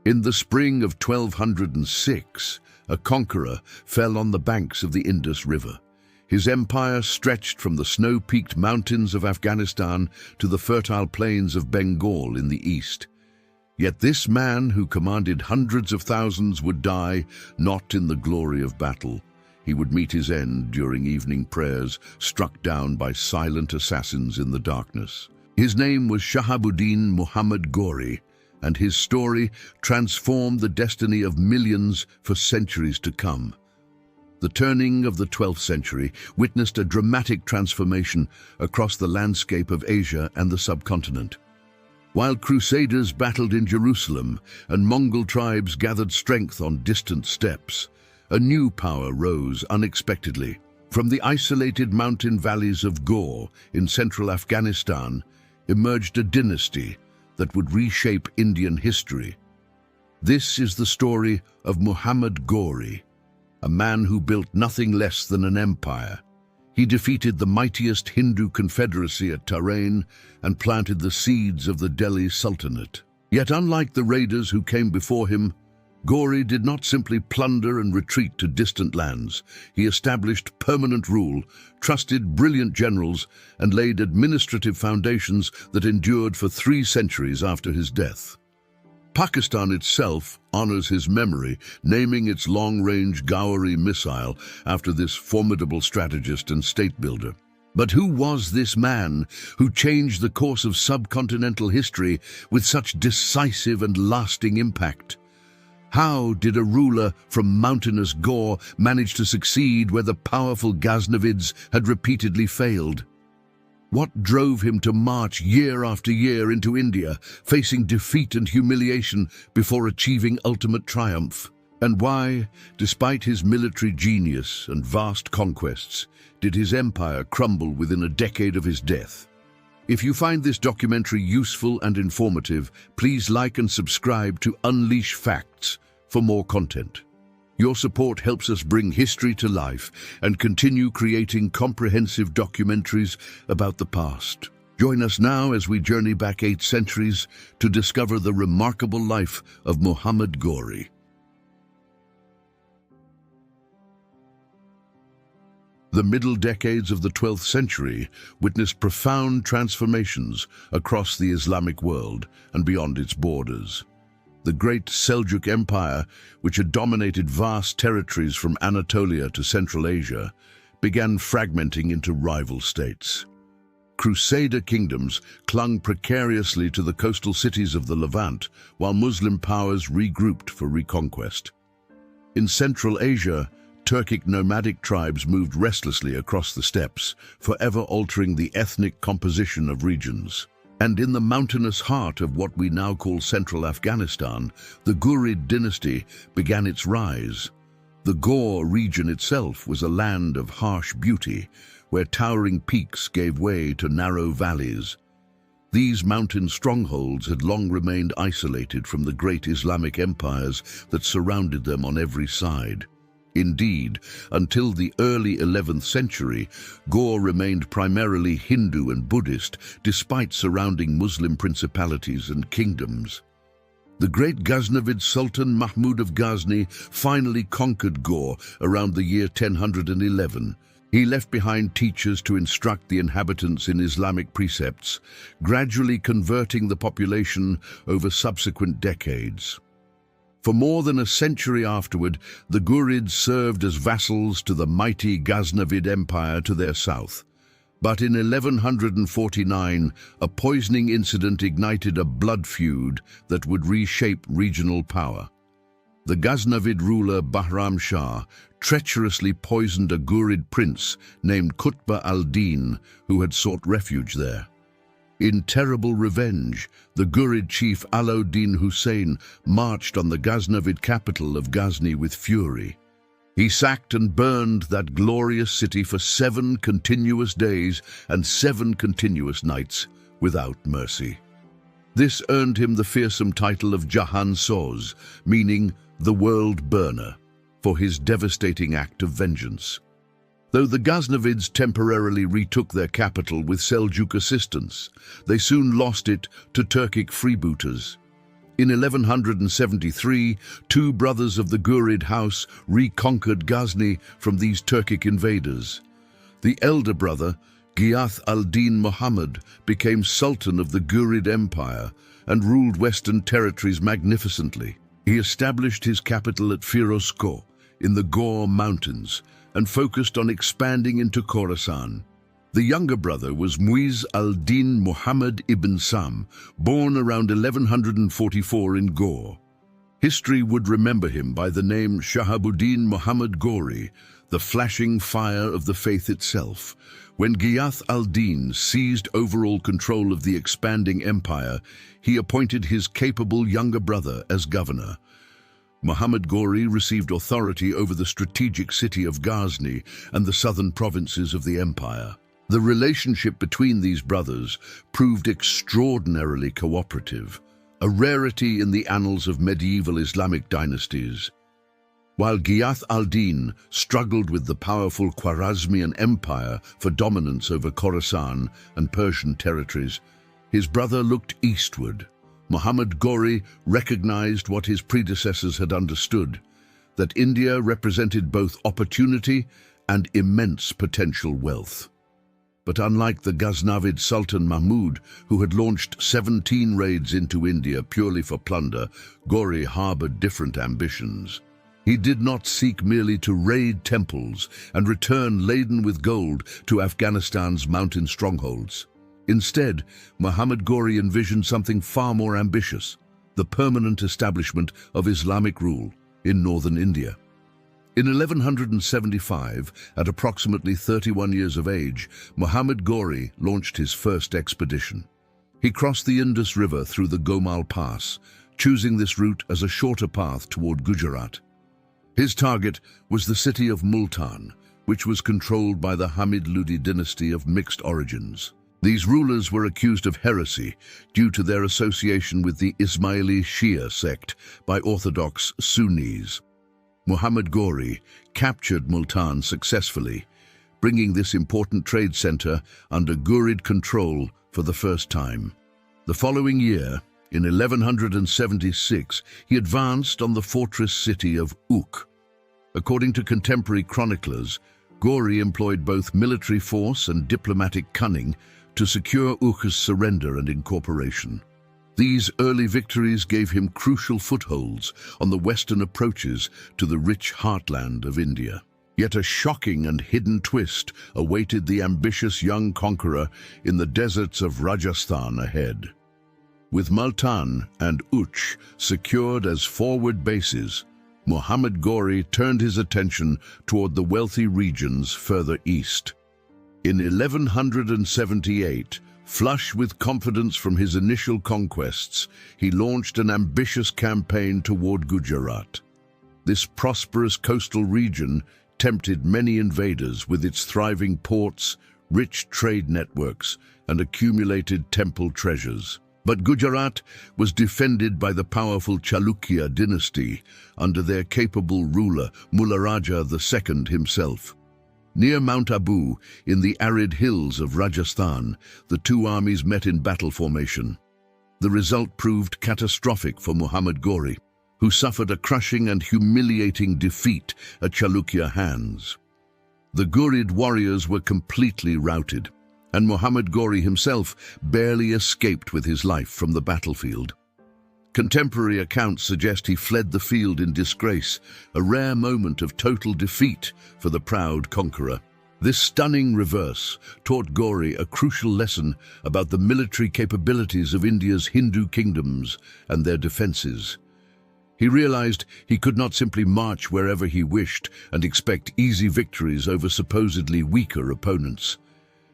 In the spring of 1206, a conqueror fell on the banks of the Indus River. His empire stretched from the snow-peaked mountains of Afghanistan to the fertile plains of Bengal in the east. Yet this man, who commanded hundreds of thousands, would die not in the glory of battle. He would meet his end during evening prayers, struck down by silent assassins in the darkness. His name was Shahabuddin Muhammad Gori, and his story transformed the destiny of millions for centuries to come. The turning of the 12th century witnessed a dramatic transformation across the landscape of Asia and the subcontinent. While crusaders battled in Jerusalem and Mongol tribes gathered strength on distant steppes, a new power rose unexpectedly. From the isolated mountain valleys of Gori in central Afghanistan emerged a dynasty that would reshape Indian history. This is the story of Muhammad Gori, a man who built nothing less than an empire. He defeated the mightiest Hindu confederacy at Tarain and planted the seeds of the Delhi Sultanate. Yet unlike the raiders who came before him, Gori did not simply plunder and retreat to distant lands. He established permanent rule, trusted brilliant generals, and laid administrative foundations that endured for 3 centuries after his death. Pakistan itself honors his memory, naming its long-range Gori missile after this formidable strategist and state-builder. But who was this man who changed the course of subcontinental history with such decisive and lasting impact? How did a ruler from mountainous Gori manage to succeed where the powerful Ghaznavids had repeatedly failed? What drove him to march year after year into India, facing defeat and humiliation before achieving ultimate triumph? And why, despite his military genius and vast conquests, did his empire crumble within a decade of his death? If you find this documentary useful and informative, please like and subscribe to Unleash Facts for more content. Your support helps us bring history to life and continue creating comprehensive documentaries about the past. Join us now as we journey back 8 centuries to discover the remarkable life of Muhammad Gori. The middle decades of the 12th century witnessed profound transformations across the Islamic world and beyond its borders. The great Seljuk Empire, which had dominated vast territories from Anatolia to Central Asia, began fragmenting into rival states. Crusader kingdoms clung precariously to the coastal cities of the Levant, while Muslim powers regrouped for reconquest. In Central Asia, Turkic nomadic tribes moved restlessly across the steppes, forever altering the ethnic composition of regions. And in the mountainous heart of what we now call central Afghanistan, the Ghurid dynasty began its rise. The Gori region itself was a land of harsh beauty, where towering peaks gave way to narrow valleys. These mountain strongholds had long remained isolated from the great Islamic empires that surrounded them on every side. Indeed, until the early 11th century, Gori remained primarily Hindu and Buddhist, despite surrounding Muslim principalities and kingdoms. The great Ghaznavid Sultan Mahmud of Ghazni finally conquered Gori around the year 1011. He left behind teachers to instruct the inhabitants in Islamic precepts, gradually converting the population over subsequent decades. For more than a century afterward, the Ghurids served as vassals to the mighty Ghaznavid Empire to their south. But in 1149, a poisoning incident ignited a blood feud that would reshape regional power. The Ghaznavid ruler Bahram Shah treacherously poisoned a Ghurid prince named Qutb al-Din, who had sought refuge there. In terrible revenge, the Ghurid chief Alauddin Hussein marched on the Ghaznavid capital of Ghazni with fury. He sacked and burned that glorious city for 7 continuous days and 7 continuous nights without mercy. This earned him the fearsome title of Jahan Soz, meaning the world burner, for his devastating act of vengeance. Though the Ghaznavids temporarily retook their capital with Seljuk assistance, they soon lost it to Turkic freebooters. In 1173, two brothers of the Ghurid house reconquered Ghazni from these Turkic invaders. The elder brother, Ghiyath al-Din Muhammad, became Sultan of the Ghurid Empire and ruled Western territories magnificently. He established his capital at Firozkoh in the Gor mountains and focused on expanding into Khorasan. The younger brother was Muiz al-Din Muhammad ibn Sam, born around 1144 in Gor. History would remember him by the name Shahabuddin Muhammad Gori, the flashing fire of the faith itself. When Ghiyath al-Din seized overall control of the expanding empire, he appointed his capable younger brother as governor. Muhammad Gori received authority over the strategic city of Ghazni and the southern provinces of the empire. The relationship between these brothers proved extraordinarily cooperative, a rarity in the annals of medieval Islamic dynasties. While Ghiyath al-Din struggled with the powerful Khwarezmian Empire for dominance over Khorasan and Persian territories, his brother looked eastward. Muhammad Gori recognized what his predecessors had understood, that India represented both opportunity and immense potential wealth. But unlike the Ghaznavid Sultan Mahmud, who had launched 17 raids into India purely for plunder, Gori harbored different ambitions. He did not seek merely to raid temples and return laden with gold to Afghanistan's mountain strongholds. Instead, Muhammad Gori envisioned something far more ambitious, the permanent establishment of Islamic rule in northern India. In 1175, at approximately 31 years of age, Muhammad Gori launched his first expedition. He crossed the Indus River through the Gomal Pass, choosing this route as a shorter path toward Gujarat. His target was the city of Multan, which was controlled by the Hamid Lodi dynasty of mixed origins. These rulers were accused of heresy due to their association with the Ismaili Shia sect by Orthodox Sunnis. Muhammad Gori captured Multan successfully, bringing this important trade center under Ghurid control for the first time. The following year, in 1176, he advanced on the fortress city of Uk. According to contemporary chroniclers, Gori employed both military force and diplomatic cunning to secure Uk's surrender and incorporation. These early victories gave him crucial footholds on the western approaches to the rich heartland of India. Yet a shocking and hidden twist awaited the ambitious young conqueror in the deserts of Rajasthan ahead. With Multan and Uch secured as forward bases, Muhammad Gori turned his attention toward the wealthy regions further east. In 1178, flush with confidence from his initial conquests, he launched an ambitious campaign toward Gujarat. This prosperous coastal region tempted many invaders with its thriving ports, rich trade networks, and accumulated temple treasures. But Gujarat was defended by the powerful Chalukya dynasty under their capable ruler Mularaja II himself. Near Mount Abu, in the arid hills of Rajasthan, the two armies met in battle formation. The result proved catastrophic for Muhammad Gori, who suffered a crushing and humiliating defeat at Chalukya hands. The Ghurid warriors were completely routed, and Muhammad Gori himself barely escaped with his life from the battlefield. Contemporary accounts suggest he fled the field in disgrace, a rare moment of total defeat for the proud conqueror. This stunning reverse taught Gori a crucial lesson about the military capabilities of India's Hindu kingdoms and their defenses. He realized he could not simply march wherever he wished and expect easy victories over supposedly weaker opponents.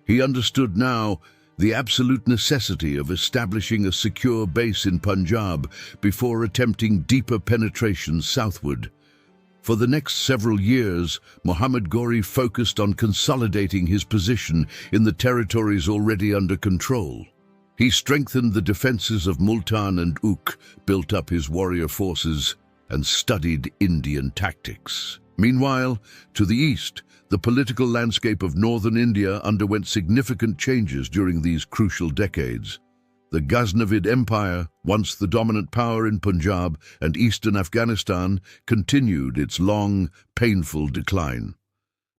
He understood now the absolute necessity of establishing a secure base in Punjab before attempting deeper penetration southward. For the next several years, Muhammad Gori focused on consolidating his position in the territories already under control. He strengthened the defenses of Multan and Uk, built up his warrior forces, and studied Indian tactics. Meanwhile, to the east, the political landscape of northern India underwent significant changes during these crucial decades. The The Ghaznavid Empire, once the dominant power in Punjab and eastern Afghanistan, continued its long, painful decline.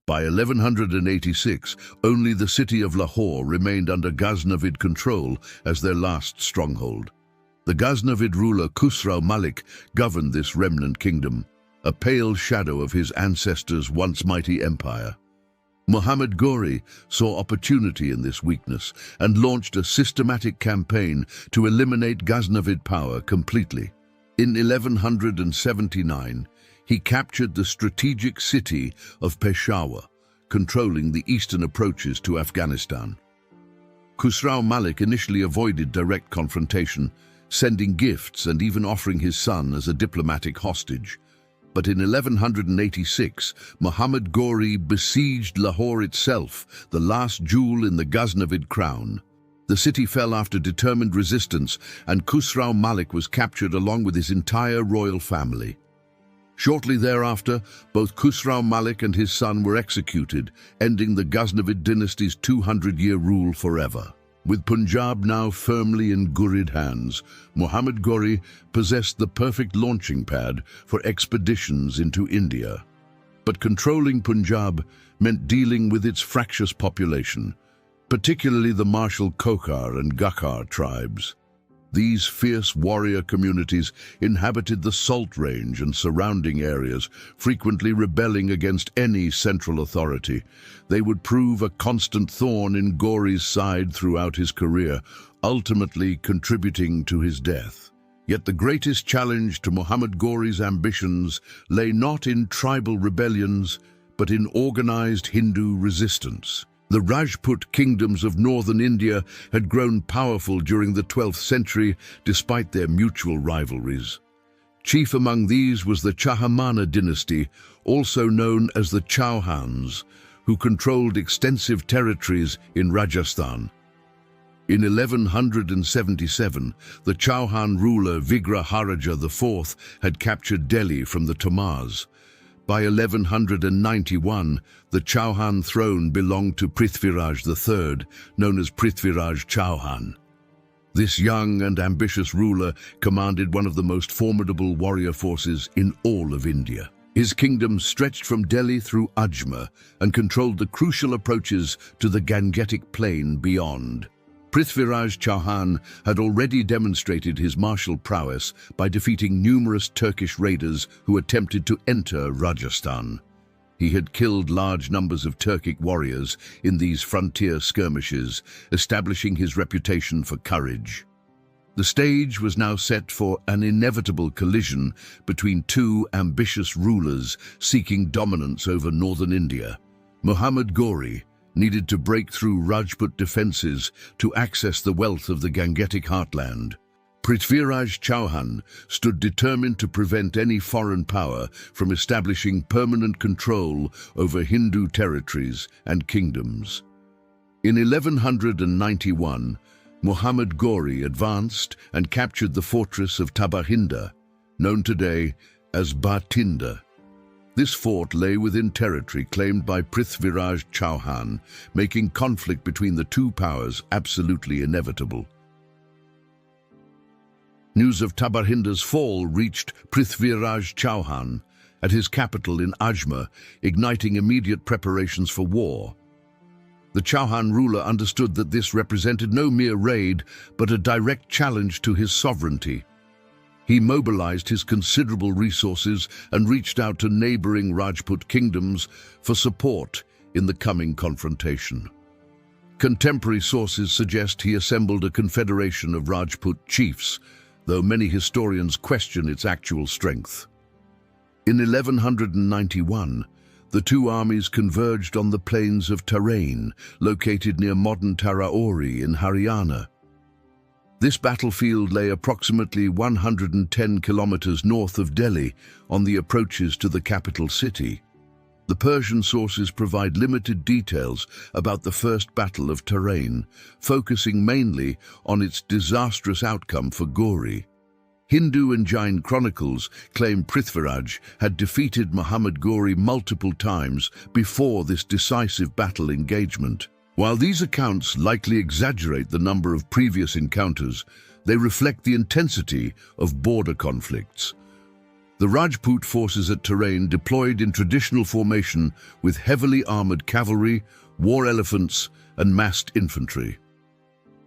By 1186, only the city of Lahore remained under Ghaznavid control as their last stronghold. The Ghaznavid ruler Khusrau Malik governed this remnant kingdom, a pale shadow of his ancestors' once mighty empire. Muhammad Gori saw opportunity in this weakness and launched a systematic campaign to eliminate Ghaznavid power completely. In 1179, he captured the strategic city of Peshawar, controlling the eastern approaches to Afghanistan. Khusrau Malik initially avoided direct confrontation, sending gifts and even offering his son as a diplomatic hostage. But in 1186, Muhammad Gori besieged Lahore itself, the last jewel in the Ghaznavid crown. The city fell after determined resistance, and Khusrau Malik was captured along with his entire royal family. Shortly thereafter, both Khusrau Malik and his son were executed, ending the Ghaznavid dynasty's 200-year rule forever. With Punjab now firmly in Ghurid hands, Muhammad Gori possessed the perfect launching pad for expeditions into India. But controlling Punjab meant dealing with its fractious population, particularly the martial Khokar and Ghakkar tribes. These fierce warrior communities inhabited the Salt Range and surrounding areas, frequently rebelling against any central authority. They would prove a constant thorn in Gori's side throughout his career, ultimately contributing to his death. Yet the greatest challenge to Muhammad Gori's ambitions lay not in tribal rebellions, but in organized Hindu resistance. The Rajput kingdoms of northern India had grown powerful during the 12th century despite their mutual rivalries. Chief among these was the Chahmana dynasty, also known as the Chauhans, who controlled extensive territories in Rajasthan. In 1177, the Chauhan ruler Vigraharaja IV had captured Delhi from the Tomars. By 1191, the Chauhan throne belonged to Prithviraj III, known as Prithviraj Chauhan. This young and ambitious ruler commanded one of the most formidable warrior forces in all of India. His kingdom stretched from Delhi through Ajmer and controlled the crucial approaches to the Gangetic plain beyond. Prithviraj Chauhan had already demonstrated his martial prowess by defeating numerous Turkish raiders who attempted to enter Rajasthan. He had killed large numbers of Turkic warriors in these frontier skirmishes, establishing his reputation for courage. The stage was now set for an inevitable collision between two ambitious rulers seeking dominance over northern India. Muhammad Gori needed to break through Rajput defenses to access the wealth of the Gangetic heartland. Prithviraj Chauhan stood determined to prevent any foreign power from establishing permanent control over Hindu territories and kingdoms. In 1191, Muhammad Gori advanced and captured the fortress of Tabahinda, known today as Bhatinda. This fort lay within territory claimed by Prithviraj Chauhan, making conflict between the two powers absolutely inevitable. News of Tabahinda's fall reached Prithviraj Chauhan at his capital in Ajmer, igniting immediate preparations for war. The Chauhan ruler understood that this represented no mere raid, but a direct challenge to his sovereignty. He mobilized his considerable resources and reached out to neighboring Rajput kingdoms for support in the coming confrontation. Contemporary sources suggest he assembled a confederation of Rajput chiefs, though many historians question its actual strength. In 1191, the two armies converged on the plains of Tarain, located near modern Tarauri in Haryana. This battlefield lay approximately 110 kilometers north of Delhi on the approaches to the capital city. The Persian sources provide limited details about the First Battle of Tarain, focusing mainly on its disastrous outcome for Gori. Hindu and Jain chronicles claim Prithviraj had defeated Muhammad Gori multiple times before this decisive battle engagement. While these accounts likely exaggerate the number of previous encounters, they reflect the intensity of border conflicts. The Rajput forces at Tarain deployed in traditional formation with heavily armored cavalry, war elephants, and massed infantry.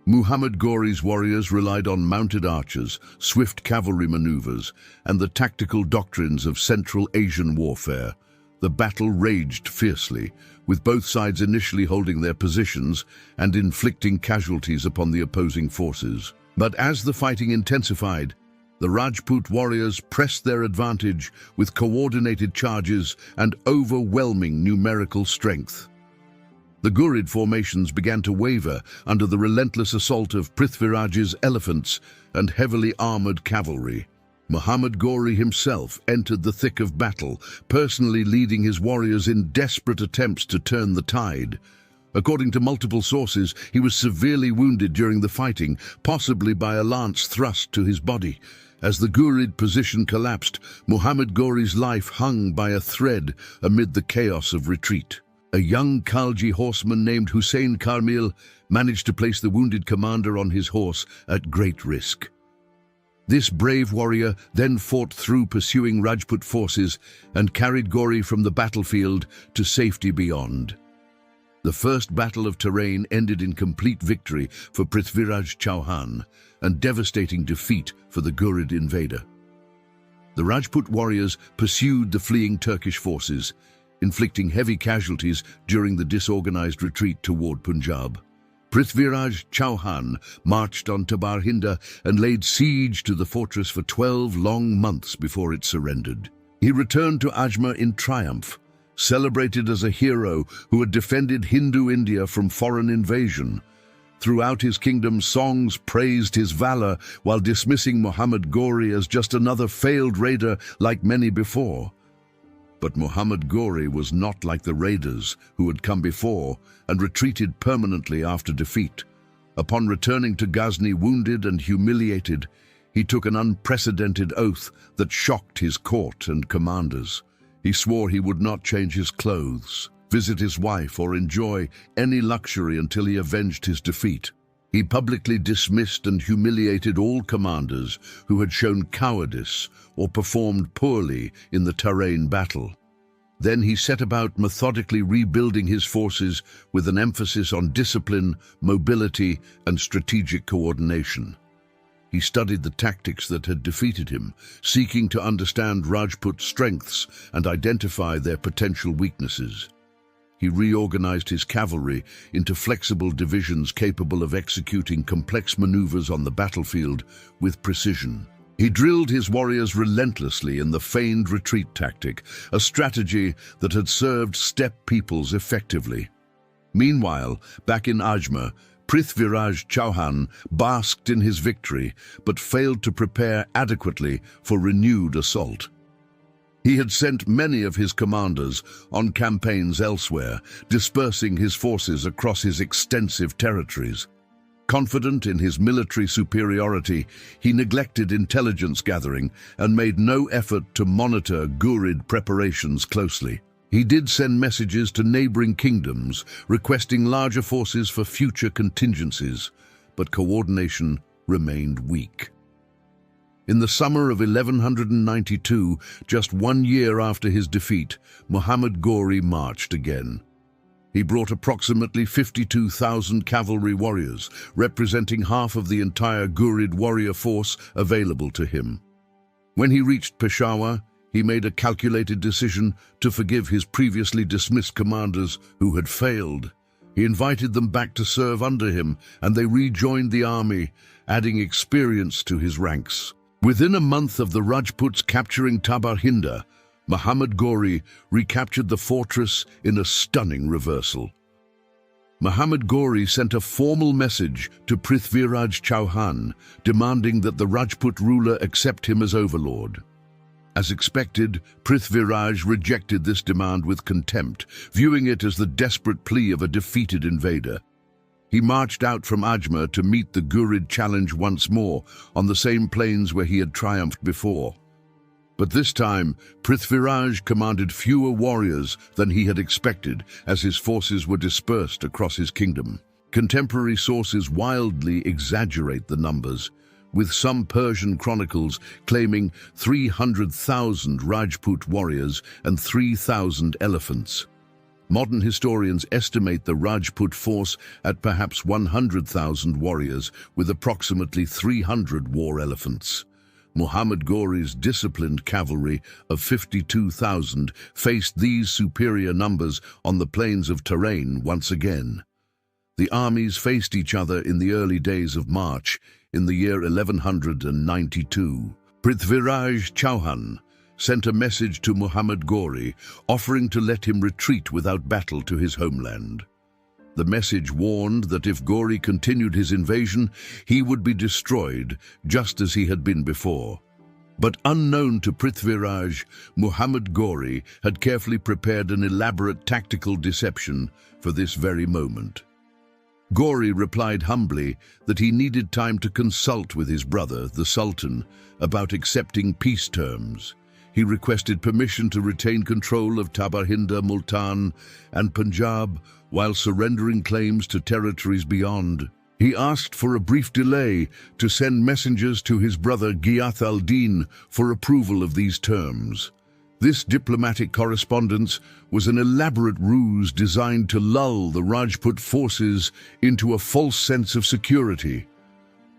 Muhammad Gori's warriors relied on mounted archers, swift cavalry maneuvers, and the tactical doctrines of Central Asian warfare. The battle raged fiercely, with both sides initially holding their positions and inflicting casualties upon the opposing forces. But as the fighting intensified, the Rajput warriors pressed their advantage with coordinated charges and overwhelming numerical strength. The Ghurid formations began to waver under the relentless assault of Prithviraj's elephants and heavily armored cavalry. Muhammad Gori himself entered the thick of battle, personally leading his warriors in desperate attempts to turn the tide. According to multiple sources, he was severely wounded during the fighting, possibly by a lance thrust to his body. As the Ghurid position collapsed, Muhammad Gori's life hung by a thread amid the chaos of retreat. A young Khalji horseman named Hussein Karmil managed to place the wounded commander on his horse at great risk. This brave warrior then fought through pursuing Rajput forces and carried Gori from the battlefield to safety beyond. The First Battle of Tarain ended in complete victory for Prithviraj Chauhan and devastating defeat for the Ghurid invader. The Rajput warriors pursued the fleeing Turkish forces, inflicting heavy casualties during the disorganized retreat toward Punjab. Prithviraj Chauhan marched on Tabar Hinda and laid siege to the fortress for 12 long months before it surrendered. He returned to Ajmer in triumph, celebrated as a hero who had defended Hindu India from foreign invasion. Throughout his kingdom, songs praised his valor while dismissing Muhammad Gori as just another failed raider like many before. But Muhammad Gori was not like the raiders who had come before and retreated permanently after defeat. Upon returning to Ghazni wounded and humiliated, he took an unprecedented oath that shocked his court and commanders. He swore he would not change his clothes, visit his wife, or enjoy any luxury until he avenged his defeat. He publicly dismissed and humiliated all commanders who had shown cowardice or performed poorly in the Tarain battle. Then he set about methodically rebuilding his forces with an emphasis on discipline, mobility, and strategic coordination. He studied the tactics that had defeated him, seeking to understand Rajput strengths and identify their potential weaknesses. He reorganized his cavalry into flexible divisions capable of executing complex maneuvers on the battlefield with precision. He drilled his warriors relentlessly in the feigned retreat tactic, a strategy that had served steppe peoples effectively. Meanwhile, back in Ajmer, Prithviraj Chauhan basked in his victory, but failed to prepare adequately for renewed assault. He had sent many of his commanders on campaigns elsewhere, dispersing his forces across his extensive territories. Confident in his military superiority, he neglected intelligence gathering and made no effort to monitor Ghurid preparations closely. He did send messages to neighboring kingdoms, requesting larger forces for future contingencies, but coordination remained weak. In the summer of 1192, just 1 year after his defeat, Muhammad Gori marched again. He brought approximately 52,000 cavalry warriors, representing half of the entire Ghurid warrior force available to him. When he reached Peshawar, he made a calculated decision to forgive his previously dismissed commanders who had failed. He invited them back to serve under him, and they rejoined the army, adding experience to his ranks. Within a month of the Rajputs capturing Tabar Hinda, Muhammad Gori recaptured the fortress in a stunning reversal. Muhammad Gori sent a formal message to Prithviraj Chauhan, demanding that the Rajput ruler accept him as overlord. As expected, Prithviraj rejected this demand with contempt, viewing it as the desperate plea of a defeated invader. He marched out from Ajmer to meet the Ghurid challenge once more, on the same plains where he had triumphed before. But this time, Prithviraj commanded fewer warriors than he had expected as his forces were dispersed across his kingdom. Contemporary sources wildly exaggerate the numbers, with some Persian chronicles claiming 300,000 Rajput warriors and 3,000 elephants. Modern historians estimate the Rajput force at perhaps 100,000 warriors with approximately 300 war elephants. Muhammad Gori's disciplined cavalry of 52,000 faced these superior numbers on the plains of Tarain once again. The armies faced each other in the early days of March in the year 1192. Prithviraj Chauhan sent a message to Muhammad Gori offering to let him retreat without battle to his homeland. The message warned that if Gori continued his invasion, he would be destroyed, just as he had been before. But unknown to Prithviraj, Muhammad Gori had carefully prepared an elaborate tactical deception for this very moment. Gori replied humbly that he needed time to consult with his brother, the Sultan, about accepting peace terms. He requested permission to retain control of Tabarhinda, Multan, and Punjab, while surrendering claims to territories beyond. He asked for a brief delay to send messengers to his brother Ghiyath al-Din for approval of these terms. This diplomatic correspondence was an elaborate ruse designed to lull the Rajput forces into a false sense of security.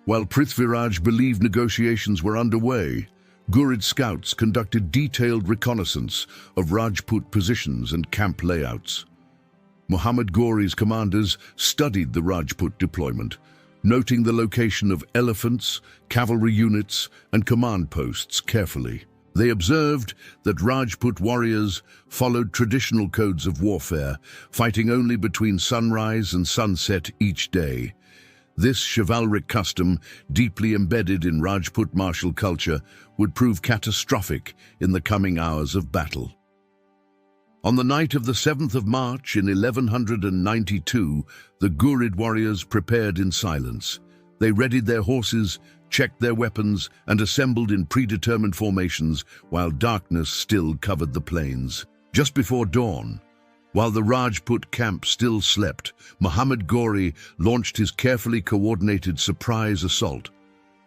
While Prithviraj believed negotiations were underway, Ghurid scouts conducted detailed reconnaissance of Rajput positions and camp layouts. Muhammad Gori's commanders studied the Rajput deployment, noting the location of elephants, cavalry units, and command posts carefully. They observed that Rajput warriors followed traditional codes of warfare, fighting only between sunrise and sunset each day. This chivalric custom, deeply embedded in Rajput martial culture, would prove catastrophic in the coming hours of battle. On the night of the 7th of March in 1192, the Ghurid warriors prepared in silence. They readied their horses, checked their weapons, and assembled in predetermined formations while darkness still covered the plains. Just before dawn, while the Rajput camp still slept, Muhammad Gori launched his carefully coordinated surprise assault.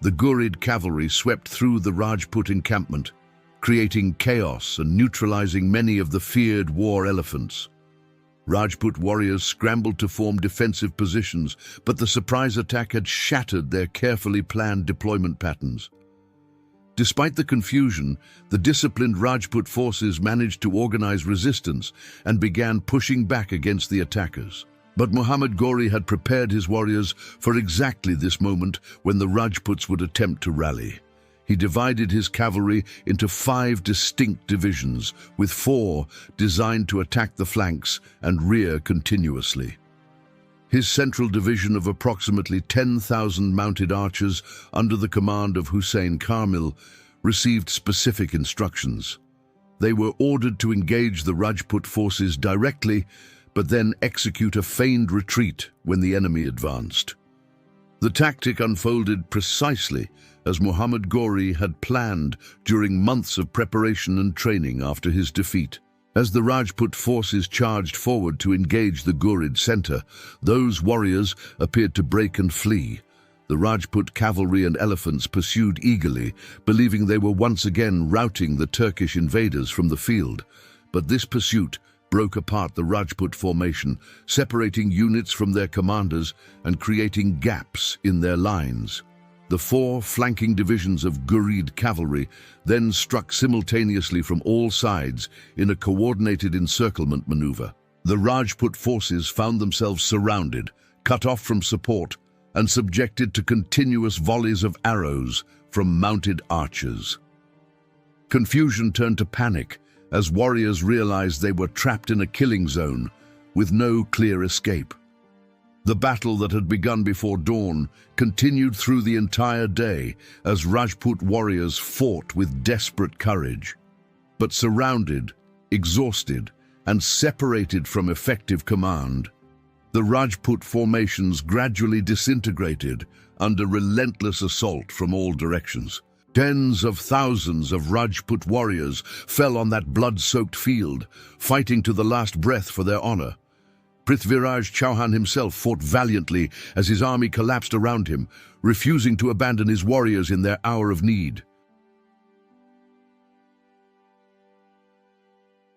The Ghurid cavalry swept through the Rajput encampment, creating chaos and neutralizing many of the feared war elephants. Rajput warriors scrambled to form defensive positions, but the surprise attack had shattered their carefully planned deployment patterns. Despite the confusion, the disciplined Rajput forces managed to organize resistance and began pushing back against the attackers. But Muhammad Gori had prepared his warriors for exactly this moment when the Rajputs would attempt to rally. He divided his cavalry into 5 distinct divisions, with 4 designed to attack the flanks and rear continuously. His central division of approximately 10,000 mounted archers under the command of Hussein Kamil received specific instructions. They were ordered to engage the Rajput forces directly, but then execute a feigned retreat when the enemy advanced. The tactic unfolded precisely as Muhammad Gori had planned during months of preparation and training after his defeat. As the Rajput forces charged forward to engage the Ghurid center, those warriors appeared to break and flee. The Rajput cavalry and elephants pursued eagerly, believing they were once again routing the Turkish invaders from the field. But this pursuit broke apart the Rajput formation, separating units from their commanders and creating gaps in their lines. The 4 flanking divisions of Ghurid cavalry then struck simultaneously from all sides in a coordinated encirclement maneuver. The Rajput forces found themselves surrounded, cut off from support, and subjected to continuous volleys of arrows from mounted archers. Confusion turned to panic as warriors realized they were trapped in a killing zone with no clear escape. The battle that had begun before dawn continued through the entire day as Rajput warriors fought with desperate courage. But surrounded, exhausted, and separated from effective command, the Rajput formations gradually disintegrated under relentless assault from all directions. Tens of thousands of Rajput warriors fell on that blood-soaked field, fighting to the last breath for their honor. Prithviraj Chauhan himself fought valiantly as his army collapsed around him, refusing to abandon his warriors in their hour of need.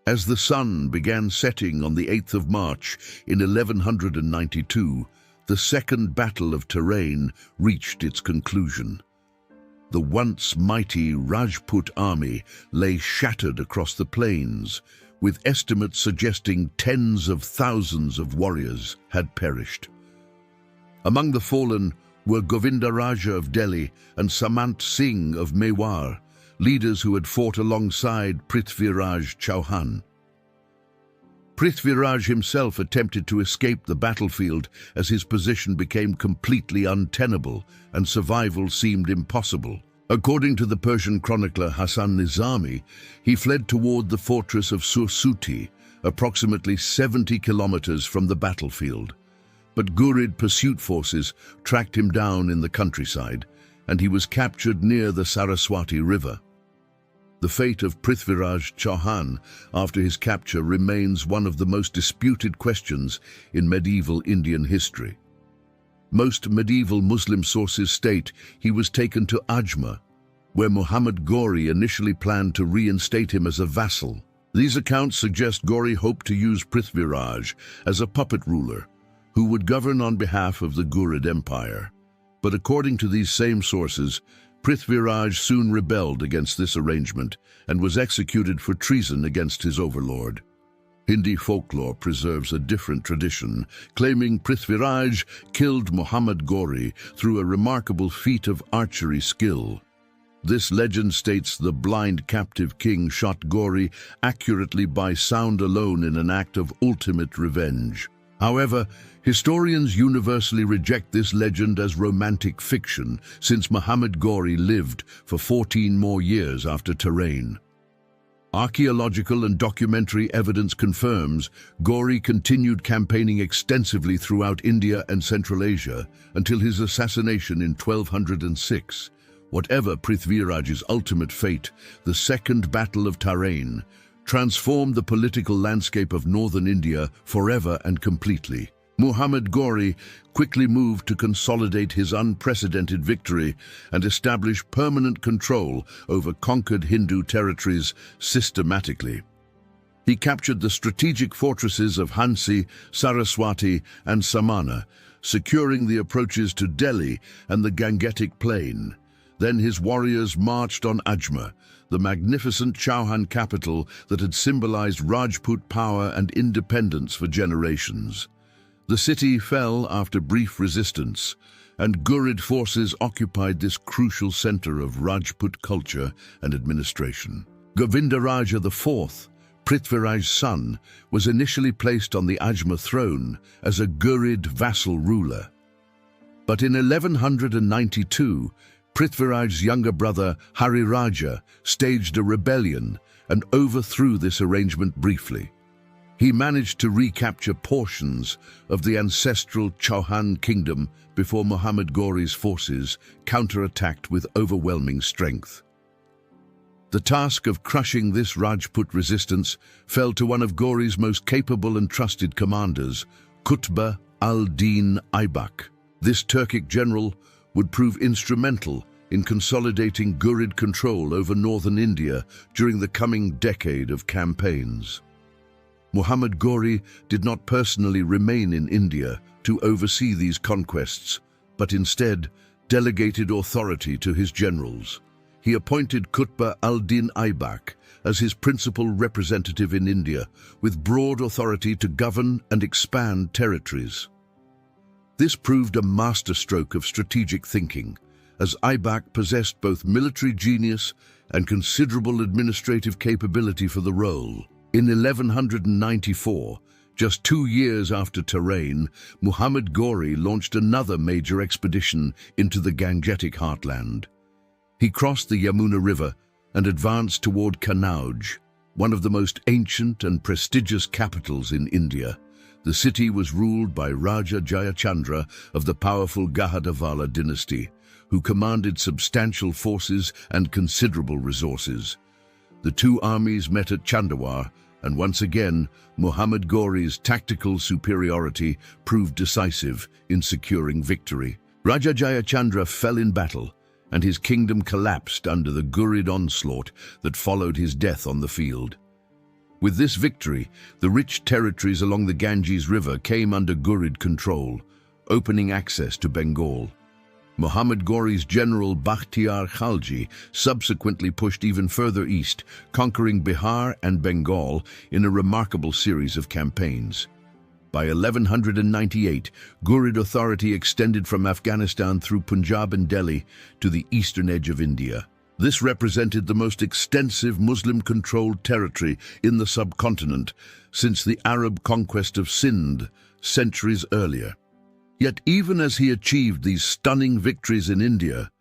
As the sun began setting on the 8th of March in 1192, the Second Battle of Tarain reached its conclusion. The once mighty Rajput army lay shattered across the plains, with estimates suggesting tens of thousands of warriors had perished. Among the fallen were Govindaraja of Delhi and Samant Singh of Mewar, leaders who had fought alongside Prithviraj Chauhan. Prithviraj himself attempted to escape the battlefield as his position became completely untenable and survival seemed impossible. According to the Persian chronicler Hasan Nizami, he fled toward the fortress of Sursuti, approximately 70 kilometers from the battlefield. But Ghurid pursuit forces tracked him down in the countryside, and he was captured near the Saraswati River. The fate of Prithviraj Chauhan after his capture remains one of the most disputed questions in medieval Indian history. Most medieval Muslim sources state he was taken to Ajmer, where Muhammad Gori initially planned to reinstate him as a vassal. These accounts suggest Gori hoped to use Prithviraj as a puppet ruler who would govern on behalf of the Ghurid Empire. But according to these same sources, Prithviraj soon rebelled against this arrangement and was executed for treason against his overlord. Hindi folklore preserves a different tradition, claiming Prithviraj killed Muhammad Gori through a remarkable feat of archery skill. This legend states the blind captive king shot Gori accurately by sound alone in an act of ultimate revenge. However, historians universally reject this legend as romantic fiction, since Muhammad Gori lived for 14 more years after Tarain. Archaeological and documentary evidence confirms Gori continued campaigning extensively throughout India and Central Asia until his assassination in 1206. Whatever Prithviraj's ultimate fate, the Second Battle of Tarain transformed the political landscape of northern India forever and completely. Muhammad Gori quickly moved to consolidate his unprecedented victory and establish permanent control over conquered Hindu territories systematically. He captured the strategic fortresses of Hansi, Saraswati, and Samana, securing the approaches to Delhi and the Gangetic Plain. Then his warriors marched on Ajmer, the magnificent Chauhan capital that had symbolized Rajput power and independence for generations. The city fell after brief resistance, and Ghurid forces occupied this crucial center of Rajput culture and administration. Govindaraja IV, Prithviraj's son, was initially placed on the Ajmer throne as a Ghurid vassal ruler. But in 1192, Prithviraj's younger brother Hariraja staged a rebellion and overthrew this arrangement briefly. He managed to recapture portions of the ancestral Chauhan kingdom before Muhammad Gori's forces counterattacked with overwhelming strength. The task of crushing this Rajput resistance fell to one of Gori's most capable and trusted commanders, Qutb al-Din Aibak. This Turkic general would prove instrumental in consolidating Ghurid control over northern India during the coming decade of campaigns. Muhammad Gori did not personally remain in India to oversee these conquests, but instead delegated authority to his generals. He appointed Qutb al-Din Aibak as his principal representative in India, with broad authority to govern and expand territories. This proved a masterstroke of strategic thinking, as Aibak possessed both military genius and considerable administrative capability for the role. In 1194, just 2 years after Tarain, Muhammad Gori launched another major expedition into the Gangetic heartland. He crossed the Yamuna River and advanced toward Kannauj, one of the most ancient and prestigious capitals in India. The city was ruled by Raja Jayachandra of the powerful Gahadavala dynasty, who commanded substantial forces and considerable resources. The two armies met at Chandawar, and once again, Muhammad Gori's tactical superiority proved decisive in securing victory. Raja Jayachandra fell in battle, and his kingdom collapsed under the Ghurid onslaught that followed his death on the field. With this victory, the rich territories along the Ganges River came under Ghurid control, opening access to Bengal. Muhammad Gori's general Bakhtiar Khalji subsequently pushed even further east, conquering Bihar and Bengal in a remarkable series of campaigns. By 1198, Ghurid authority extended from Afghanistan through Punjab and Delhi to the eastern edge of India. This represented the most extensive Muslim-controlled territory in the subcontinent since the Arab conquest of Sindh centuries earlier. Yet even as he achieved these stunning victories in India,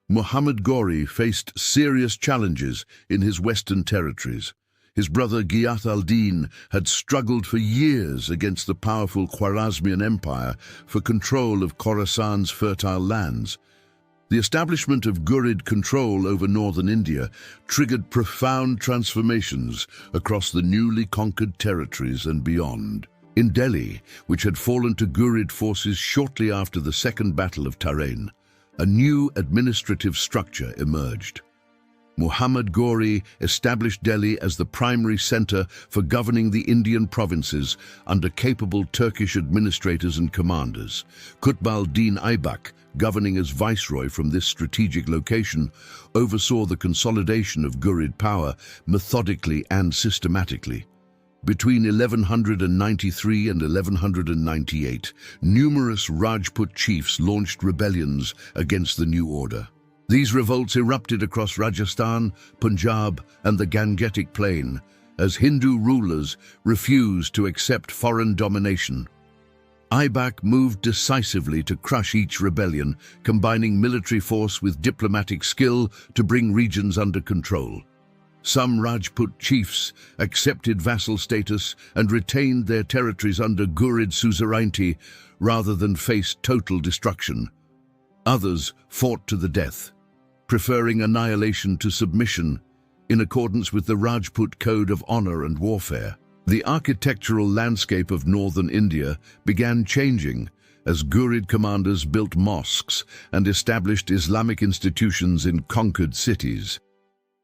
Muhammad Gori faced serious challenges in his western territories. His brother Ghiyath al-Din had struggled for years against the powerful Khwarezmian Empire for control of Khorasan's fertile lands. The establishment of Ghurid control over northern India triggered profound transformations across the newly conquered territories and beyond. In Delhi, which had fallen to Ghurid forces shortly after the Second Battle of Tarain, a new administrative structure emerged. Muhammad Gori established Delhi as the primary center for governing the Indian provinces under capable Turkish administrators and commanders. Qutb al-Din Aibak, governing as viceroy from this strategic location, oversaw the consolidation of Ghurid power methodically and systematically. Between 1193 and 1198, numerous Rajput chiefs launched rebellions against the new order. These revolts erupted across Rajasthan, Punjab, and the Gangetic Plain as Hindu rulers refused to accept foreign domination. Aibak moved decisively to crush each rebellion, combining military force with diplomatic skill to bring regions under control. Some Rajput chiefs accepted vassal status and retained their territories under Ghurid suzerainty rather than face total destruction. Others fought to the death, preferring annihilation to submission in accordance with the Rajput code of honor and warfare. The architectural landscape of northern India began changing as Ghurid commanders built mosques and established Islamic institutions in conquered cities.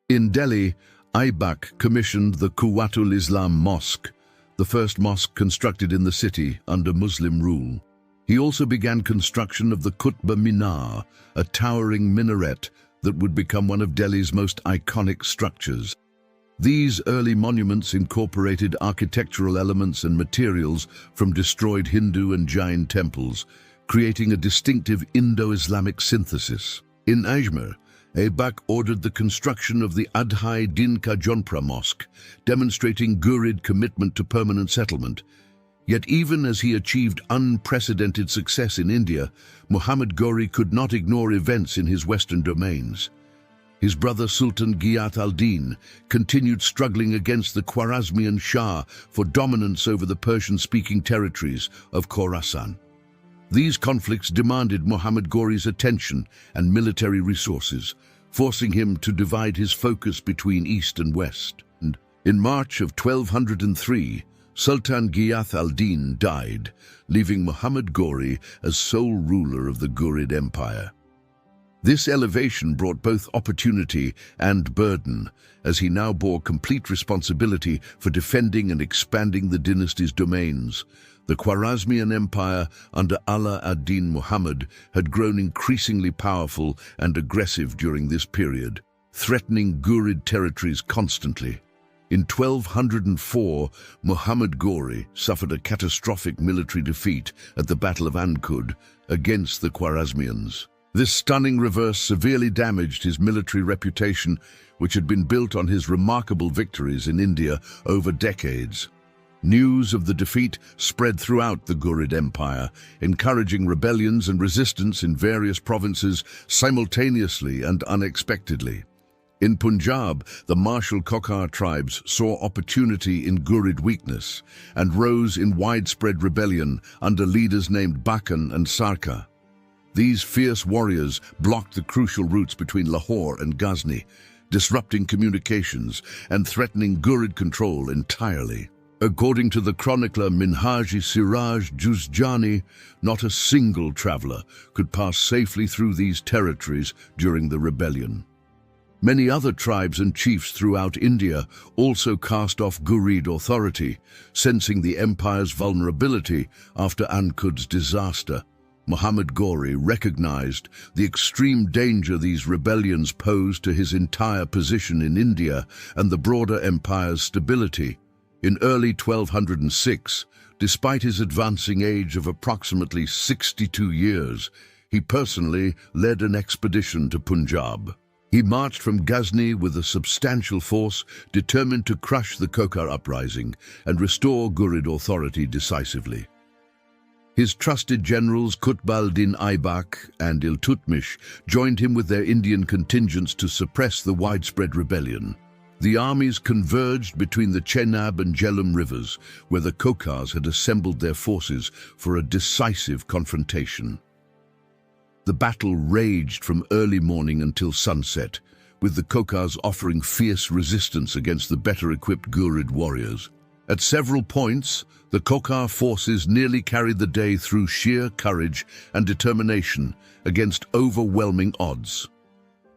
In Delhi, Aibak commissioned the Quwwatul Islam Mosque, the first mosque constructed in the city under Muslim rule. He also began construction of the Qutb Minar, a towering minaret that would become one of Delhi's most iconic structures. These early monuments incorporated architectural elements and materials from destroyed Hindu and Jain temples, creating a distinctive Indo-Islamic synthesis. In Ajmer, Aibak ordered the construction of the Adhai Din Ka Jonpra Mosque, demonstrating Ghurid commitment to permanent settlement. Yet even as he achieved unprecedented success in India, Muhammad Gori could not ignore events in his western domains. His brother Sultan Ghiyath al-Din continued struggling against the Khwarezmian Shah for dominance over the Persian-speaking territories of Khorasan. These conflicts demanded Muhammad Gori's attention and military resources, forcing him to divide his focus between east and west. And in March of 1203, Sultan Ghiyath al-Din died, leaving Muhammad Gori as sole ruler of the Ghurid Empire. This elevation brought both opportunity and burden, as he now bore complete responsibility for defending and expanding the dynasty's domains. The Khwarezmian Empire under Ala ad-Din Muhammad had grown increasingly powerful and aggressive during this period, threatening Ghurid territories constantly. In 1204, Muhammad Gori suffered a catastrophic military defeat at the Battle of Ankud against the Khwarezmians. This stunning reverse severely damaged his military reputation, which had been built on his remarkable victories in India over decades. News of the defeat spread throughout the Ghurid Empire, encouraging rebellions and resistance in various provinces simultaneously and unexpectedly. In Punjab, the martial Khokar tribes saw opportunity in Ghurid weakness and rose in widespread rebellion under leaders named Bakan and Sarkar. These fierce warriors blocked the crucial routes between Lahore and Ghazni, disrupting communications and threatening Ghurid control entirely. According to the chronicler Minhaj-i-Siraj Juzjani, not a single traveler could pass safely through these territories during the rebellion. Many other tribes and chiefs throughout India also cast off Ghurid authority, sensing the empire's vulnerability after Ankud's disaster. Muhammad Gori recognized the extreme danger these rebellions posed to his entire position in India and the broader empire's stability. In early 1206, despite his advancing age of approximately 62 years, he personally led an expedition to Punjab. He marched from Ghazni with a substantial force, determined to crush the Khokar uprising and restore Ghurid authority decisively. His trusted generals Qutb al-Din Aibak and Iltutmish joined him with their Indian contingents to suppress the widespread rebellion. The armies converged between the Chenab and Jhelum rivers, where the Khokars had assembled their forces for a decisive confrontation. The battle raged from early morning until sunset, with the Khokars offering fierce resistance against the better-equipped Ghurid warriors. At several points, the Khokar forces nearly carried the day through sheer courage and determination against overwhelming odds.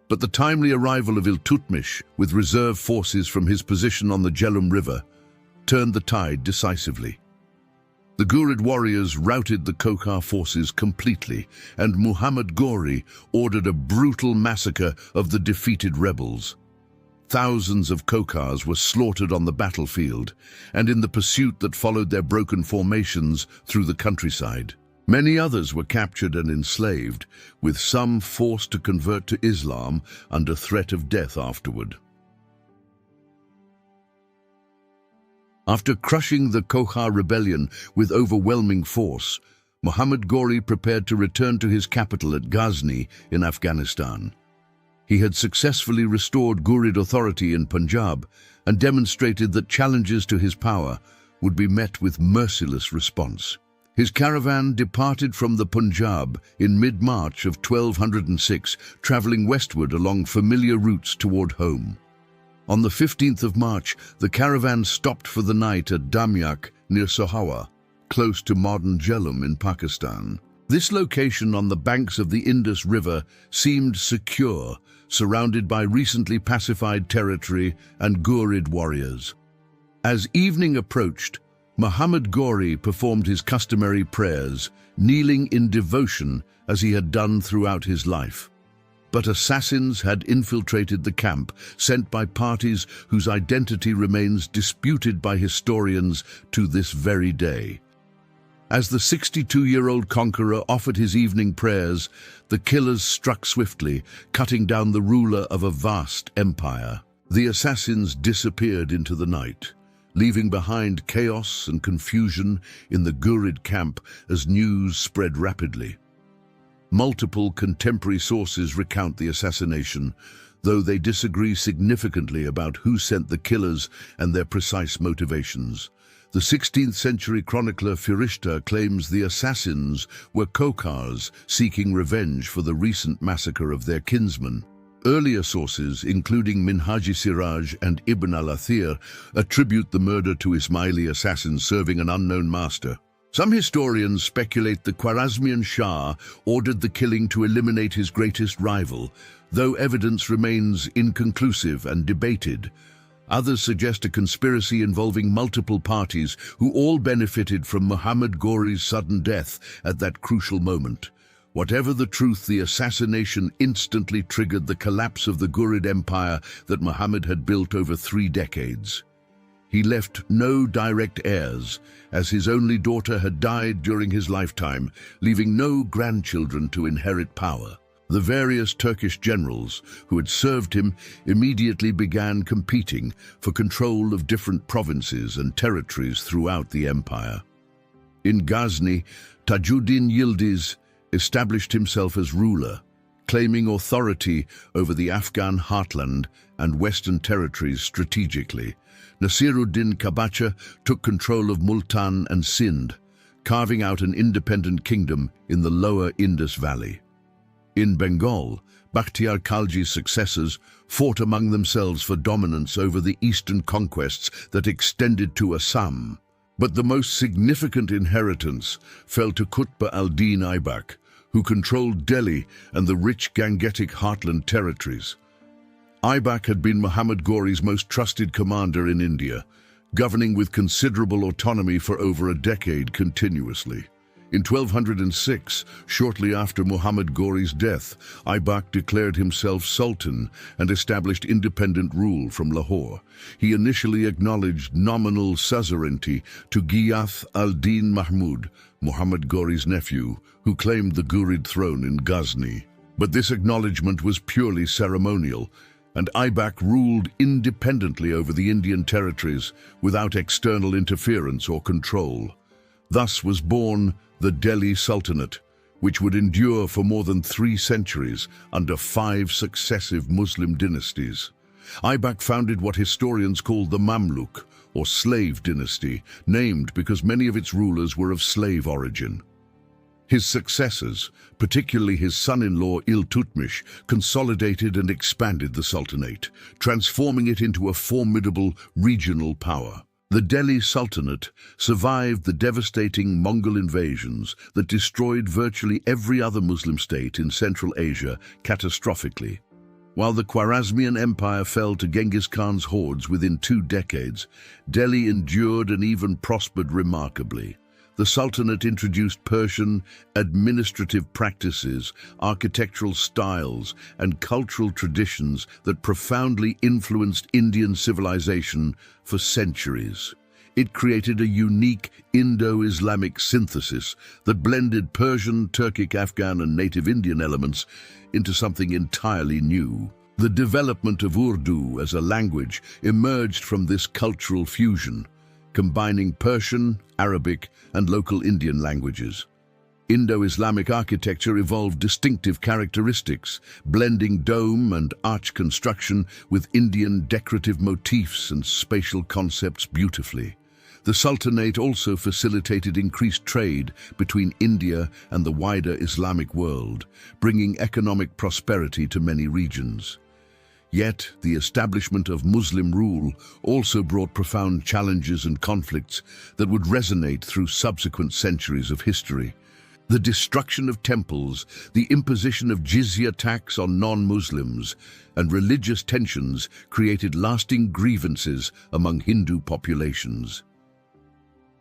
But the timely arrival of Iltutmish, with reserve forces from his position on the Jhelum River, turned the tide decisively. The Ghurid warriors routed the Khokar forces completely, and Muhammad Gori ordered a brutal massacre of the defeated rebels. Thousands of Khokars were slaughtered on the battlefield and in the pursuit that followed their broken formations through the countryside. Many others were captured and enslaved, with some forced to convert to Islam under threat of death afterward. After crushing the Khokhar rebellion with overwhelming force, Muhammad Gori prepared to return to his capital at Ghazni in Afghanistan. He had successfully restored Ghurid authority in Punjab and demonstrated that challenges to his power would be met with merciless response. His caravan departed from the Punjab in mid-March of 1206, traveling westward along familiar routes toward home. On the 15th of March, the caravan stopped for the night at Damyak near Sohawa, close to modern Jhelum in Pakistan. This location on the banks of the Indus River seemed secure, surrounded by recently pacified territory and Ghurid warriors. As evening approached, Muhammad Gori performed his customary prayers, kneeling in devotion as he had done throughout his life. But assassins had infiltrated the camp, sent by parties whose identity remains disputed by historians to this very day. As the 62-year-old conqueror offered his evening prayers, the killers struck swiftly, cutting down the ruler of a vast empire. The assassins disappeared into the night, leaving behind chaos and confusion in the Ghurid camp as news spread rapidly. Multiple contemporary sources recount the assassination, though they disagree significantly about who sent the killers and their precise motivations. The 16th century chronicler Firishta claims the assassins were Khokars seeking revenge for the recent massacre of their kinsmen. Earlier sources, including Minhaj-i-Siraj and Ibn al-Athir, attribute the murder to Ismaili assassins serving an unknown master. Some historians speculate the Khwarezmian Shah ordered the killing to eliminate his greatest rival, though evidence remains inconclusive and debated. Others suggest a conspiracy involving multiple parties who all benefited from Muhammad Gori's sudden death at that crucial moment. Whatever the truth, the assassination instantly triggered the collapse of the Ghurid Empire that Muhammad had built over 3 decades. He left no direct heirs, as his only daughter had died during his lifetime, leaving no grandchildren to inherit power. The various Turkish generals who had served him immediately began competing for control of different provinces and territories throughout the empire. In Ghazni, Tajuddin Yildiz established himself as ruler, claiming authority over the Afghan heartland and western territories strategically. Nasiruddin Kabacha took control of Multan and Sindh, carving out an independent kingdom in the lower Indus Valley. In Bengal, Bakhtiar Khalji's successors fought among themselves for dominance over the eastern conquests that extended to Assam. But the most significant inheritance fell to Qutb al-Din Aibak, who controlled Delhi and the rich Gangetic heartland territories. Aibak had been Muhammad Ghori's most trusted commander in India, governing with considerable autonomy for over a decade continuously. In 1206, shortly after Muhammad Ghori's death, Aibak declared himself Sultan and established independent rule from Lahore. He initially acknowledged nominal suzerainty to Ghiyath al-Din Mahmud, Muhammad Ghori's nephew, who claimed the Ghurid throne in Ghazni. But this acknowledgement was purely ceremonial, and Aibak ruled independently over the Indian territories without external interference or control. Thus was born the Delhi Sultanate, which would endure for more than 3 centuries under 5 successive Muslim dynasties. Aibak founded what historians call the Mamluk, or slave dynasty, named because many of its rulers were of slave origin. His successors, particularly his son-in-law Iltutmish, consolidated and expanded the Sultanate, transforming it into a formidable regional power. The Delhi Sultanate survived the devastating Mongol invasions that destroyed virtually every other Muslim state in Central Asia catastrophically. While the Khwarezmian Empire fell to Genghis Khan's hordes within 2 decades, Delhi endured and even prospered remarkably. The Sultanate introduced Persian administrative practices, architectural styles, and cultural traditions that profoundly influenced Indian civilization for centuries. It created a unique Indo-Islamic synthesis that blended Persian, Turkic, Afghan, and native Indian elements into something entirely new. The development of Urdu as a language emerged from this cultural fusion, combining Persian, Arabic, and local Indian languages. Indo-Islamic architecture evolved distinctive characteristics, blending dome and arch construction with Indian decorative motifs and spatial concepts beautifully. The Sultanate also facilitated increased trade between India and the wider Islamic world, bringing economic prosperity to many regions. Yet, the establishment of Muslim rule also brought profound challenges and conflicts that would resonate through subsequent centuries of history. The destruction of temples, the imposition of jizya tax on non-Muslims, and religious tensions created lasting grievances among Hindu populations.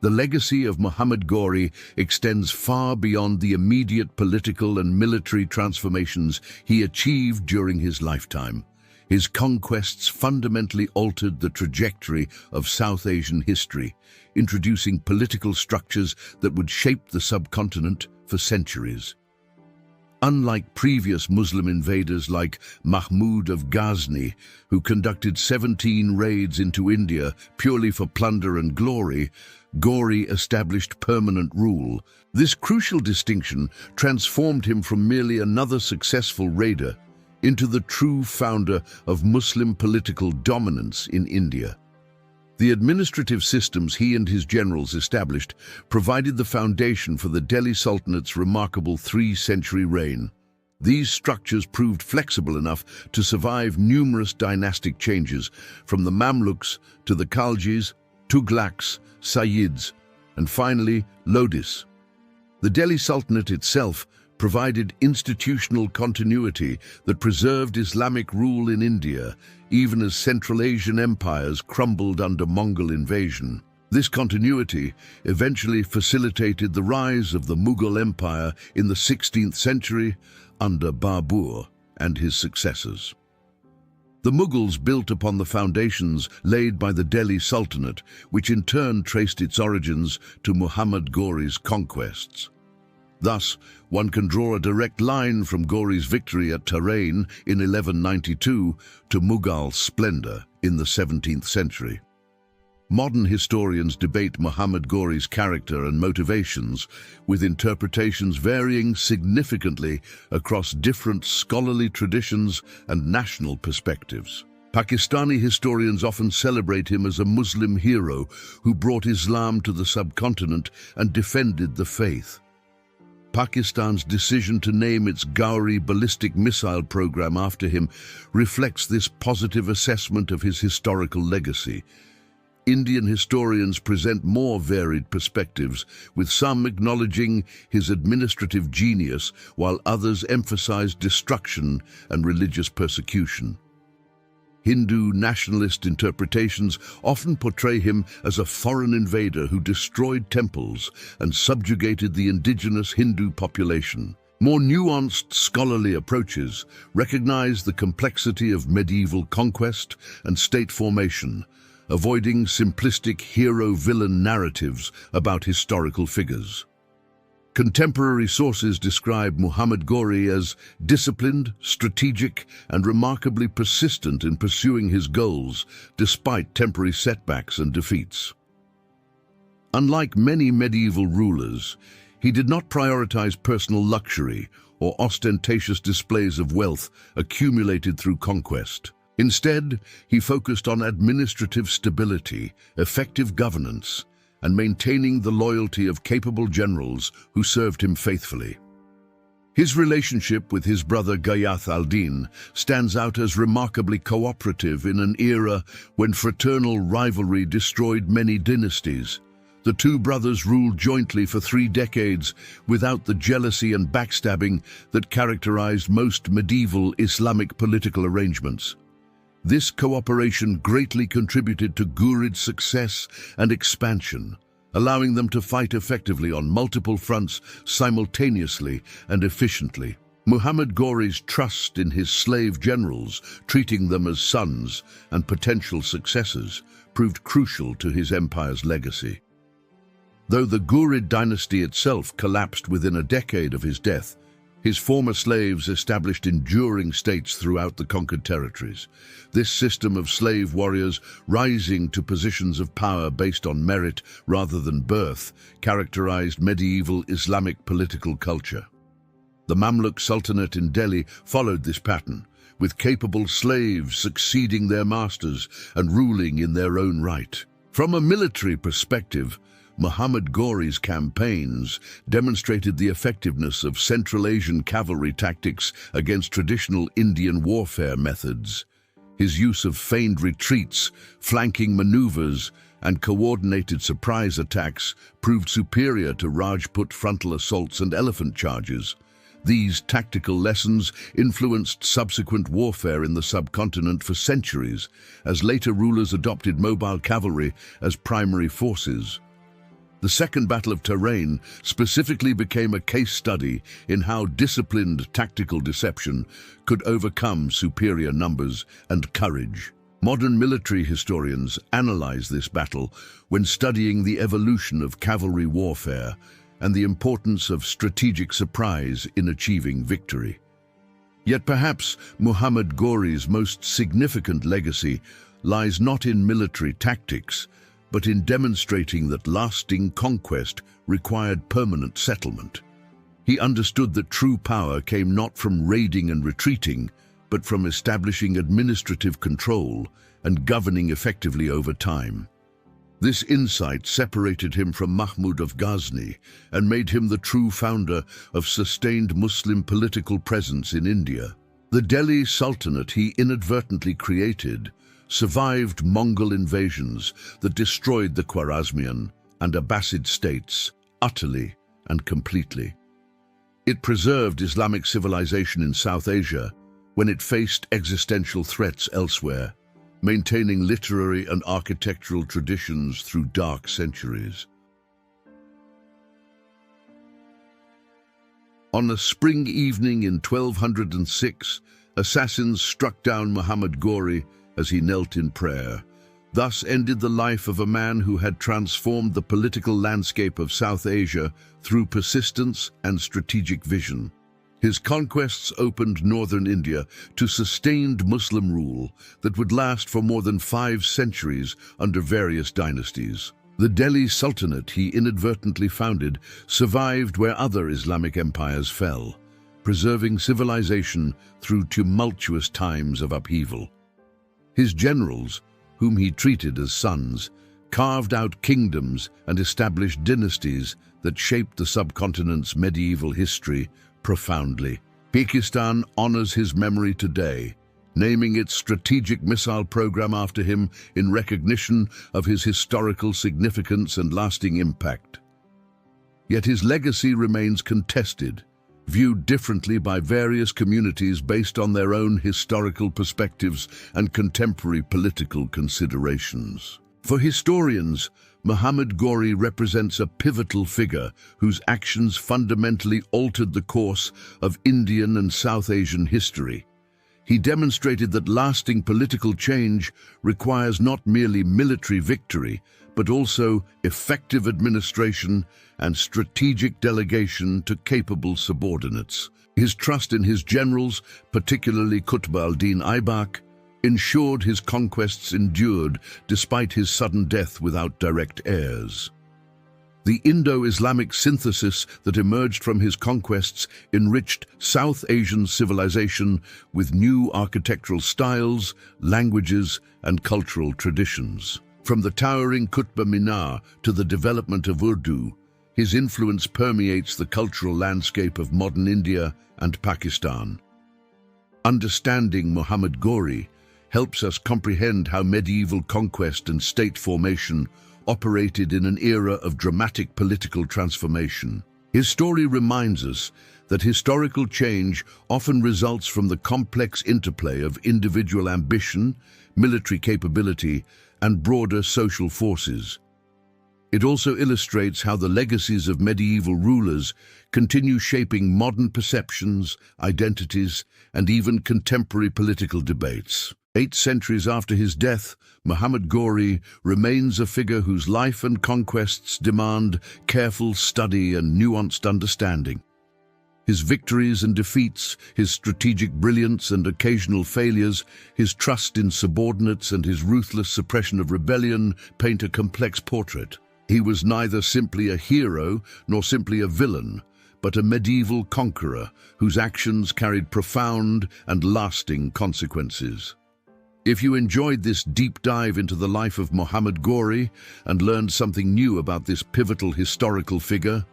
The legacy of Muhammad Ghori extends far beyond the immediate political and military transformations he achieved during his lifetime. His conquests fundamentally altered the trajectory of South Asian history, introducing political structures that would shape the subcontinent for centuries. Unlike previous Muslim invaders like Mahmud of Ghazni, who conducted 17 raids into India purely for plunder and glory, Gori established permanent rule. This crucial distinction transformed him from merely another successful raider into the true founder of Muslim political dominance in India. The administrative systems he and his generals established provided the foundation for the Delhi Sultanate's remarkable 3-century reign. These structures proved flexible enough to survive numerous dynastic changes, from the Mamluks to the Khaljis, Tughlaqs, Sayyids, and finally Lodis. The Delhi Sultanate itself provided institutional continuity that preserved Islamic rule in India, even as Central Asian empires crumbled under Mongol invasion. This continuity eventually facilitated the rise of the Mughal Empire in the 16th century under Babur and his successors. The Mughals built upon the foundations laid by the Delhi Sultanate, which in turn traced its origins to Muhammad Ghori's conquests. Thus, one can draw a direct line from Ghori's victory at Tarain in 1192 to Mughal splendor in the 17th century. Modern historians debate Muhammad Ghori's character and motivations, with interpretations varying significantly across different scholarly traditions and national perspectives. Pakistani historians often celebrate him as a Muslim hero who brought Islam to the subcontinent and defended the faith. Pakistan's decision to name its Gori ballistic missile program after him reflects this positive assessment of his historical legacy. Indian historians present more varied perspectives, with some acknowledging his administrative genius while others emphasize destruction and religious persecution. Hindu nationalist interpretations often portray him as a foreign invader who destroyed temples and subjugated the indigenous Hindu population. More nuanced scholarly approaches recognize the complexity of medieval conquest and state formation, avoiding simplistic hero-villain narratives about historical figures. Contemporary sources describe Muhammad Gori as disciplined, strategic, and remarkably persistent in pursuing his goals despite temporary setbacks and defeats. Unlike many medieval rulers, he did not prioritize personal luxury or ostentatious displays of wealth accumulated through conquest. Instead, he focused on administrative stability, effective governance, and maintaining the loyalty of capable generals who served him faithfully. His relationship with his brother Ghayath al-Din stands out as remarkably cooperative in an era when fraternal rivalry destroyed many dynasties. The two brothers ruled jointly for 3 decades without the jealousy and backstabbing that characterized most medieval Islamic political arrangements. This cooperation greatly contributed to Ghurid's success and expansion, allowing them to fight effectively on multiple fronts simultaneously and efficiently. Muhammad Gori's trust in his slave generals, treating them as sons and potential successors, proved crucial to his empire's legacy. Though the Ghurid dynasty itself collapsed within a decade of his death, his former slaves established enduring states throughout the conquered territories. This system of slave warriors rising to positions of power based on merit rather than birth characterized medieval Islamic political culture. The Mamluk Sultanate in Delhi followed this pattern, with capable slaves succeeding their masters and ruling in their own right. From a military perspective, Muhammad Gori's campaigns demonstrated the effectiveness of Central Asian cavalry tactics against traditional Indian warfare methods. His use of feigned retreats, flanking maneuvers, and coordinated surprise attacks proved superior to Rajput frontal assaults and elephant charges. These tactical lessons influenced subsequent warfare in the subcontinent for centuries, as later rulers adopted mobile cavalry as primary forces. The Second Battle of Tarain specifically became a case study in how disciplined tactical deception could overcome superior numbers and courage. Modern military historians analyze this battle when studying the evolution of cavalry warfare and the importance of strategic surprise in achieving victory. Yet perhaps Muhammad Gori's most significant legacy lies not in military tactics, but in demonstrating that lasting conquest required permanent settlement. He understood that true power came not from raiding and retreating, but from establishing administrative control and governing effectively over time. This insight separated him from Mahmud of Ghazni and made him the true founder of sustained Muslim political presence in India. The Delhi Sultanate he inadvertently created survived Mongol invasions that destroyed the Khwarezmian and Abbasid states utterly and completely. It preserved Islamic civilization in South Asia when it faced existential threats elsewhere, maintaining literary and architectural traditions through dark centuries. On a spring evening in 1206, assassins struck down Muhammad Gori as he knelt in prayer. Thus ended the life of a man who had transformed the political landscape of South Asia through persistence and strategic vision. His conquests opened northern India to sustained Muslim rule that would last for more than 5 centuries under various dynasties. The Delhi Sultanate he inadvertently founded survived where other Islamic empires fell, preserving civilization through tumultuous times of upheaval. His generals, whom he treated as sons, carved out kingdoms and established dynasties that shaped the subcontinent's medieval history profoundly. Pakistan honors his memory today, naming its strategic missile program after him in recognition of his historical significance and lasting impact. Yet his legacy remains contested, viewed differently by various communities based on their own historical perspectives and contemporary political considerations. For historians, Muhammad Gori represents a pivotal figure whose actions fundamentally altered the course of Indian and South Asian history. He demonstrated that lasting political change requires not merely military victory, but also effective administration and strategic delegation to capable subordinates. His trust in his generals, particularly Qutb al-Din Aibak, ensured his conquests endured despite his sudden death without direct heirs. The Indo-Islamic synthesis that emerged from his conquests enriched South Asian civilization with new architectural styles, languages, and cultural traditions. From the towering Qutb Minar to the development of Urdu, his influence permeates the cultural landscape of modern India and Pakistan. Understanding Muhammad Gori helps us comprehend how medieval conquest and state formation operated in an era of dramatic political transformation. His story reminds us that historical change often results from the complex interplay of individual ambition, military capability, and broader social forces. It also illustrates how the legacies of medieval rulers continue shaping modern perceptions, identities, and even contemporary political debates. 8 centuries after his death, Muhammad Gori remains a figure whose life and conquests demand careful study and nuanced understanding. His victories and defeats, his strategic brilliance and occasional failures, his trust in subordinates and his ruthless suppression of rebellion paint a complex portrait. He was neither simply a hero nor simply a villain, but a medieval conqueror whose actions carried profound and lasting consequences. If you enjoyed this deep dive into the life of Muhammad Gori and learned something new about this pivotal historical figure,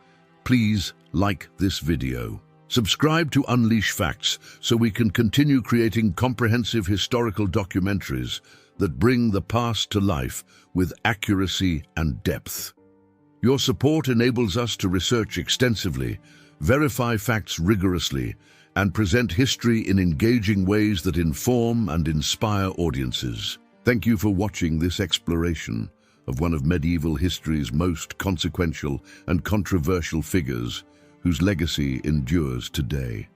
please like this video. Subscribe to Unleash Facts so we can continue creating comprehensive historical documentaries that bring the past to life with accuracy and depth. Your support enables us to research extensively, verify facts rigorously, and present history in engaging ways that inform and inspire audiences. Thank you for watching this exploration of one of medieval history's most consequential and controversial figures whose legacy endures today.